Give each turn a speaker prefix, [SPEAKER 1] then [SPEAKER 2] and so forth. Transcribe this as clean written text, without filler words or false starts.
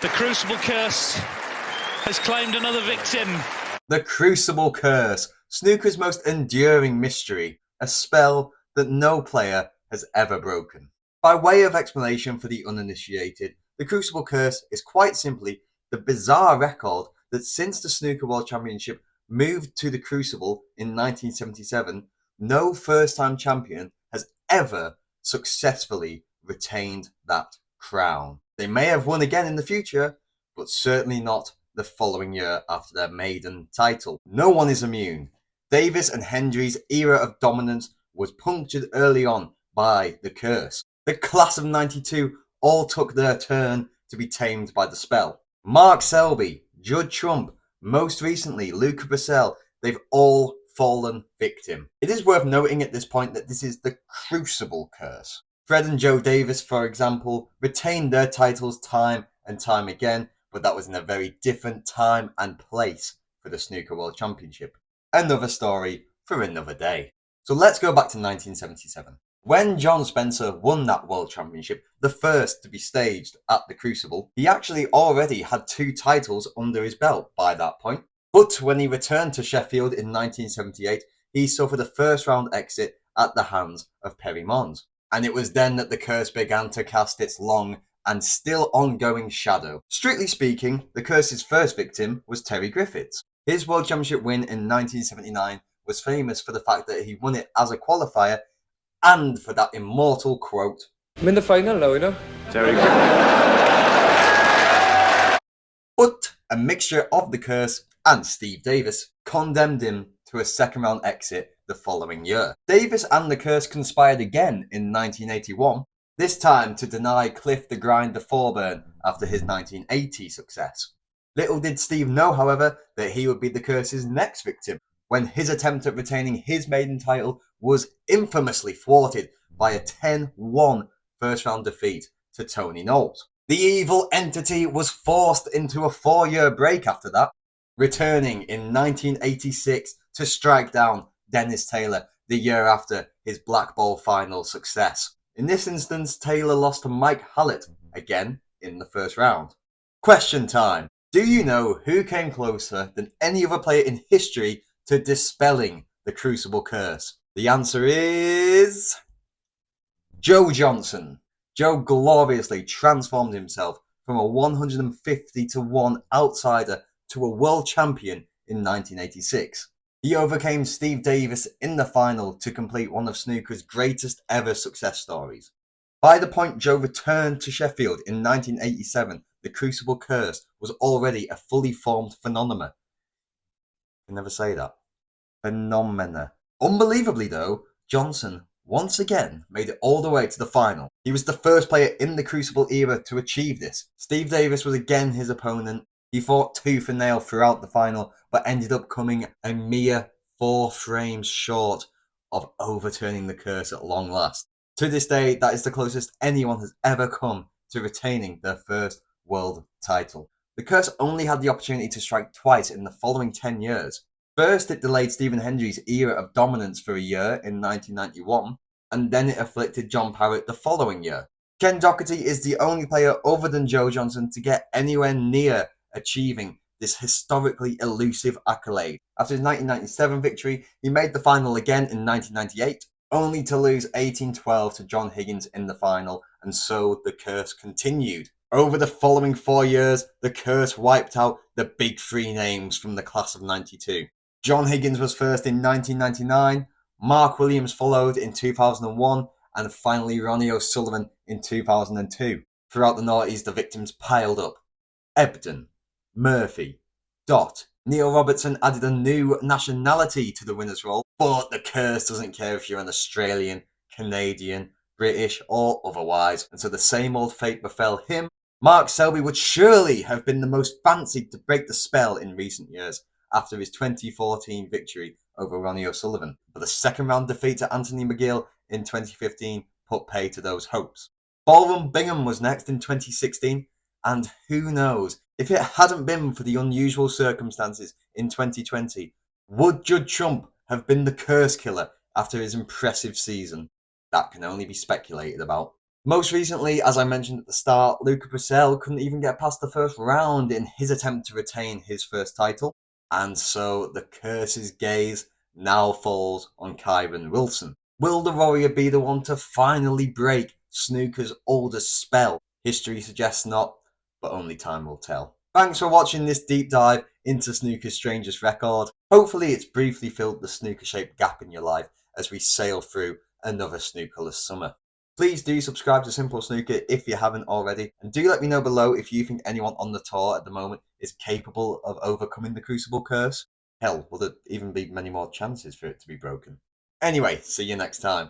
[SPEAKER 1] The Crucible Curse has claimed another victim.
[SPEAKER 2] The Crucible Curse, snooker's most enduring mystery, a spell that no player has ever broken. By way of explanation for the uninitiated, the Crucible Curse is quite simply the bizarre record that since the Snooker World Championship moved to the Crucible in 1977, no first-time champion has ever successfully retained that crown. They may have won again in the future, but certainly not the following year after their maiden title. No one is immune. Davis and Hendry's era of dominance was punctured early on by the curse. The class of 92 all took their turn to be tamed by the spell. Mark Selby, Judd Trump, most recently Luca Brazil, they've all fallen victim. It is worth noting at this point that this is the Crucible Curse. Fred and Joe Davis, for example, retained their titles time and time again, but that was in a very different time and place for the Snooker World Championship. Another story for another day. So let's go back to 1977. When John Spencer won that World Championship, the first to be staged at the Crucible, he actually already had 2 titles under his belt by that point. But when he returned to Sheffield in 1978, he suffered a first round exit at the hands of Perry Mons. And it was then that the curse began to cast its long and still ongoing shadow. Strictly speaking, the curse's first victim was Terry Griffiths. His World Championship win in 1979 was famous for the fact that he won it as a qualifier and for that immortal quote,
[SPEAKER 3] I'm in the final now, you know?
[SPEAKER 4] Terry Griffiths.
[SPEAKER 2] But a mixture of the curse and Steve Davis condemned him to a second round exit the following year. Davis and the curse conspired again in 1981, this time to deny Cliff the Grind the Thorburn after his 1980 success. Little did Steve know, however, that he would be the curse's next victim when his attempt at retaining his maiden title was infamously thwarted by a 10-1 first round defeat to Tony Knowles. The evil entity was forced into a 4-year break after that, returning in 1986 to strike down Dennis Taylor the year after his Black Ball final success. In this instance, Taylor lost to Mike Hallett again in the first round. Question time. Do you know who came closer than any other player in history to dispelling the Crucible Curse? The answer is Joe Johnson. Joe gloriously transformed himself from a 150-1 outsider to a world champion in 1986. He overcame Steve Davis in the final to complete one of snooker's greatest ever success stories. By the point Joe returned to Sheffield in 1987, the Crucible Curse was already a fully formed phenomenon. I can never say that. Phenomena. Unbelievably though, Johnson once again made it all the way to the final. He was the first player in the Crucible era to achieve this. Steve Davis was again his opponent. He fought tooth and nail throughout the final, but ended up coming a mere 4 frames short of overturning the curse at long last. To this day, that is the closest anyone has ever come to retaining their first world title. The curse only had the opportunity to strike twice in the following 10 years. First, it delayed Stephen Hendry's era of dominance for a year in 1991, and then it afflicted John Parrott the following year. Ken Doherty is the only player other than Joe Johnson to get anywhere near achieving this historically elusive accolade. After his 1997 victory, he made the final again in 1998, only to lose 18-12 to John Higgins in the final, and so the curse continued. Over the following 4 years, the curse wiped out the big 3 names from the class of 92. John Higgins was first in 1999, Mark Williams followed in 2001, and finally Ronnie O'Sullivan in 2002. Throughout the noughties, the victims piled up. Ebden, Murphy, Dot. Neil Robertson added a new nationality to the winner's roll, but the curse doesn't care if you're an Australian, Canadian, British or otherwise, and so the same old fate befell him. Mark Selby would surely have been the most fancied to break the spell in recent years after his 2014 victory over Ronnie O'Sullivan, but the second round defeat to Anthony McGill in 2015 put pay to those hopes. Ballroom Bingham was next in 2016, and who knows, if it hadn't been for the unusual circumstances in 2020, would Judd Trump have been the curse killer after his impressive season? That can only be speculated about. Most recently, as I mentioned at the start, Luca Purcell couldn't even get past the first round in his attempt to retain his first title, and so the curse's gaze now falls on Kyron Wilson. Will the Warrior be the one to finally break snooker's oldest spell? History suggests not, but only time will tell. Thanks for watching this deep dive into snooker's strangest record. Hopefully it's briefly filled the snooker-shaped gap in your life as we sail through another snookerless summer. Please do subscribe to Simple Snooker if you haven't already, and do let me know below if you think anyone on the tour at the moment is capable of overcoming the Crucible Curse. Hell, will there even be many more chances for it to be broken? Anyway, see you next time.